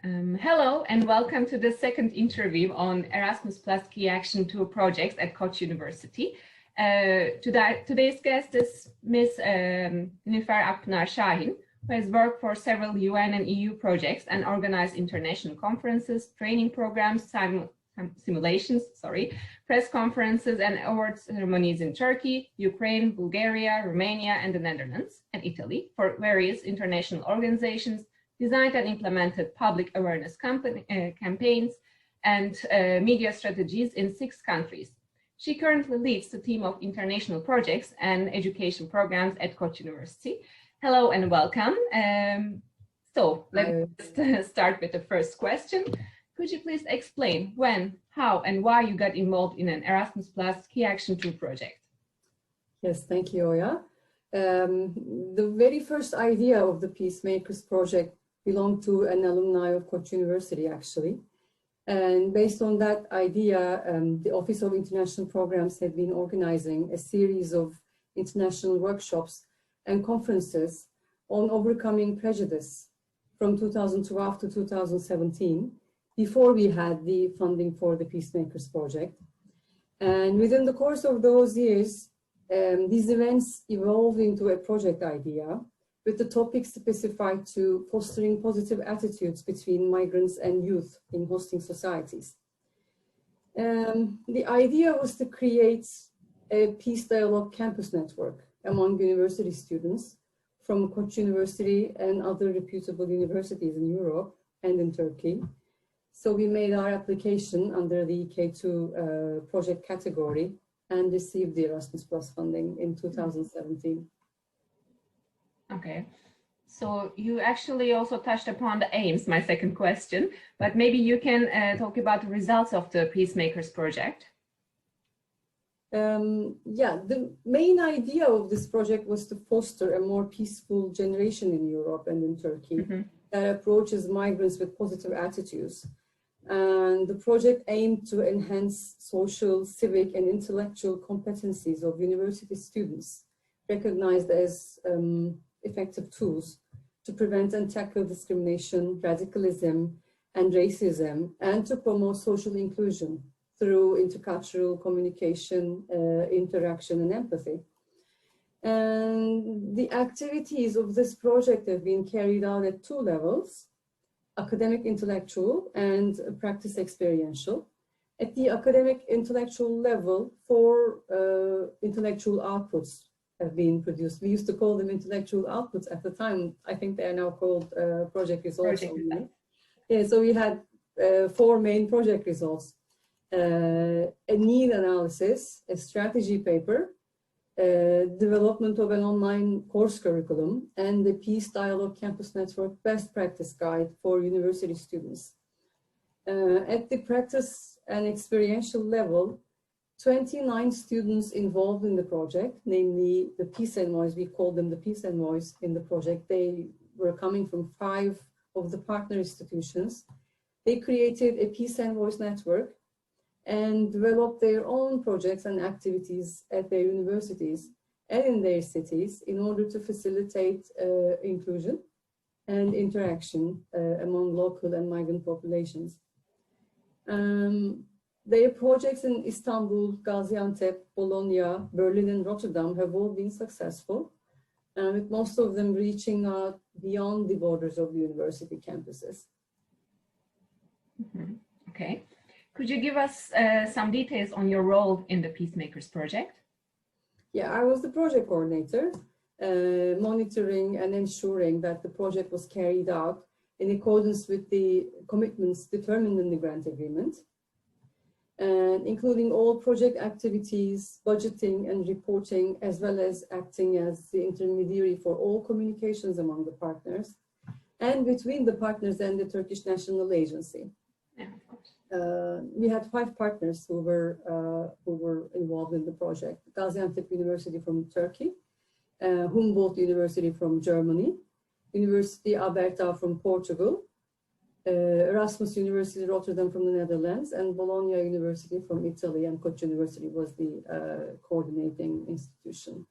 Hello and welcome to the second interview on Erasmus Key Action 2 projects at Koç University. Today's guest is Ms. Nilüfer Akpınar Şahin, who has worked for several UN and EU projects and organized international conferences, training programs, simulations, press conferences and award ceremonies in Turkey, Ukraine, Bulgaria, Romania, and the Netherlands and Italy for various international organizations, designed and implemented public awareness campaigns and media strategies in 6 countries. She currently leads the team of international projects and education programs at Koç University. Hello and welcome. So let's start with the first question. Could you please explain when, how, and why you got involved in an Erasmus Key Action 2 project? Yes, thank you, Oya. The very first idea of the PEACEMAKERS Project belonged to an alumni of Koç University, actually. And based on that idea, the Office of International Programs had been organizing a series of international workshops and conferences on overcoming prejudice from 2012 to 2017, before we had the funding for the PEACEMAKERS Project. And within the course of those years, these events evolved into a project idea with the topic specified to fostering positive attitudes between migrants and youth in hosting societies. The idea was to create a peace dialogue campus network among university students from Koç University and other reputable universities in Europe and in Turkey. So we made our application under the K2 project category and received the Erasmus Plus funding in 2017. Okay, so you actually also touched upon the aims, my second question, but maybe you can talk about the results of the PEACEMAKERS project. Yeah, the main idea of this project was to foster a more peaceful generation in Europe and in Turkey that approaches migrants with positive attitudes. And the project aimed to enhance social, civic, and intellectual competencies of university students, recognized as effective tools to prevent and tackle discrimination, radicalism, and racism, and to promote social inclusion through intercultural communication, interaction, and empathy. And the activities of this project have been carried out at 2 levels: academic intellectual and practice experiential. At the academic intellectual level, 4 intellectual outputs have been produced. We used to call them intellectual outputs at the time. I think they are now called project results. Yeah, so we had 4 main project results: a need analysis, a strategy paper, development of an online course curriculum, and the Peace Dialogue Campus Network Best Practice Guide for university students. At the practice and experiential level, 29 students involved in the project, namely the Peace Envoys, we call them the Peace Envoys in the project. They were coming from 5 of the partner institutions. They created a Peace Envoys network and developed their own projects and activities at their universities and in their cities in order to facilitate inclusion and interaction among local and migrant populations. Their projects in Istanbul, Gaziantep, Bologna, Berlin, and Rotterdam have all been successful, with most of them reaching out beyond the borders of the university campuses. Okay. Could you give us some details on your role in the PEACEMAKERS project? Yeah, I was the project coordinator, monitoring and ensuring that the project was carried out in accordance with the commitments determined in the grant agreement, and including all project activities, budgeting and reporting, as well as acting as the intermediary for all communications among the partners and between the partners and the Turkish National Agency. Yeah, of course. We had 5 partners who were involved in the project: Gaziantep University from Turkey, Humboldt-University from Germany, Universidade Aberta from Portugal, Erasmus University Rotterdam from the Netherlands, and Bologna University from Italy, and Koç University was the coordinating institution.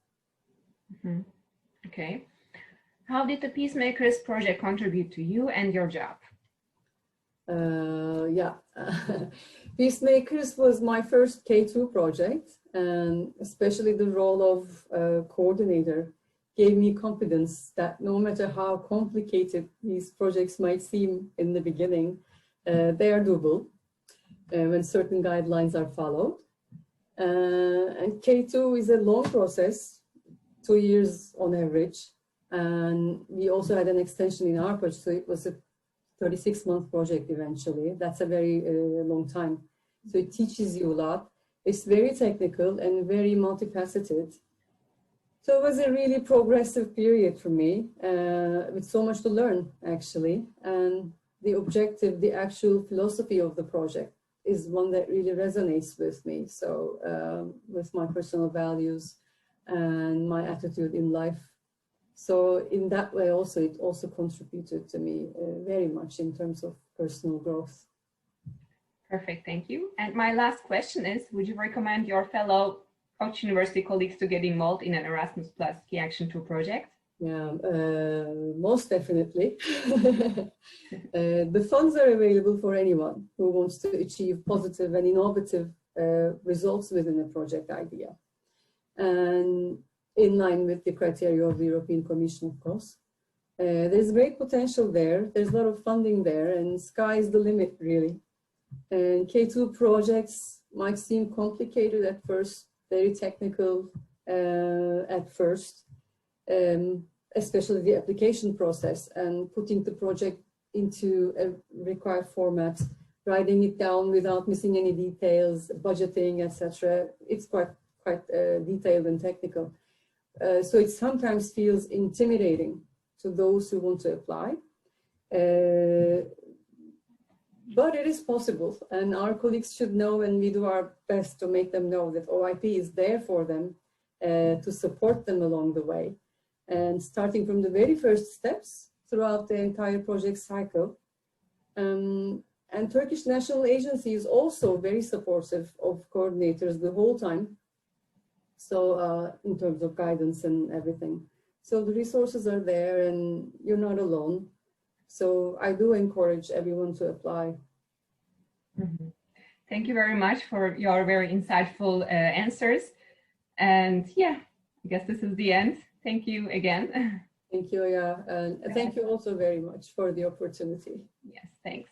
Okay. How did the PEACEMAKERS project contribute to you and your job? Yeah, PEACEMAKERS was my first K2 project, and especially the role of coordinator gave me confidence that no matter how complicated these projects might seem in the beginning, they are doable when certain guidelines are followed. And K2 is a long process, 2 years on average. And we also had an extension in our project, so it was a 36-month project eventually. That's a very long time. So it teaches you a lot. It's very technical and very multifaceted. So it was a really progressive period for me, with so much to learn, actually. And the objective, the actual philosophy of the project is one that really resonates with me. So with my personal values and my attitude in life. So in that way also, it also contributed to me very much in terms of personal growth. Perfect, thank you. And my last question is, would you recommend your fellow Koç University colleagues to get involved in an Erasmus Key Action 2 project? Yeah, most definitely. The funds are available for anyone who wants to achieve positive and innovative results within a project idea. And in line with the criteria of the European Commission, of course. There's great potential there. There's a lot of funding there, and sky is the limit, really. And K2 projects might seem complicated at first, very technical at first, especially the application process and putting the project into a required format, writing it down without missing any details, budgeting, etc. It's quite detailed and technical. So it sometimes feels intimidating to those who want to apply. But it is possible, and our colleagues should know, and we do our best to make them know that OIP is there for them, to support them along the way. And starting from the very first steps throughout the entire project cycle. And Turkish National Agency is also very supportive of coordinators the whole time. So in terms of guidance and everything. So the resources are there and you're not alone. So I do encourage everyone to apply. Mm-hmm. Thank you very much for your very insightful answers. And yeah, I guess this is the end. Thank you again. Thank you, yeah. And thank you also very much for the opportunity. Yes, thanks.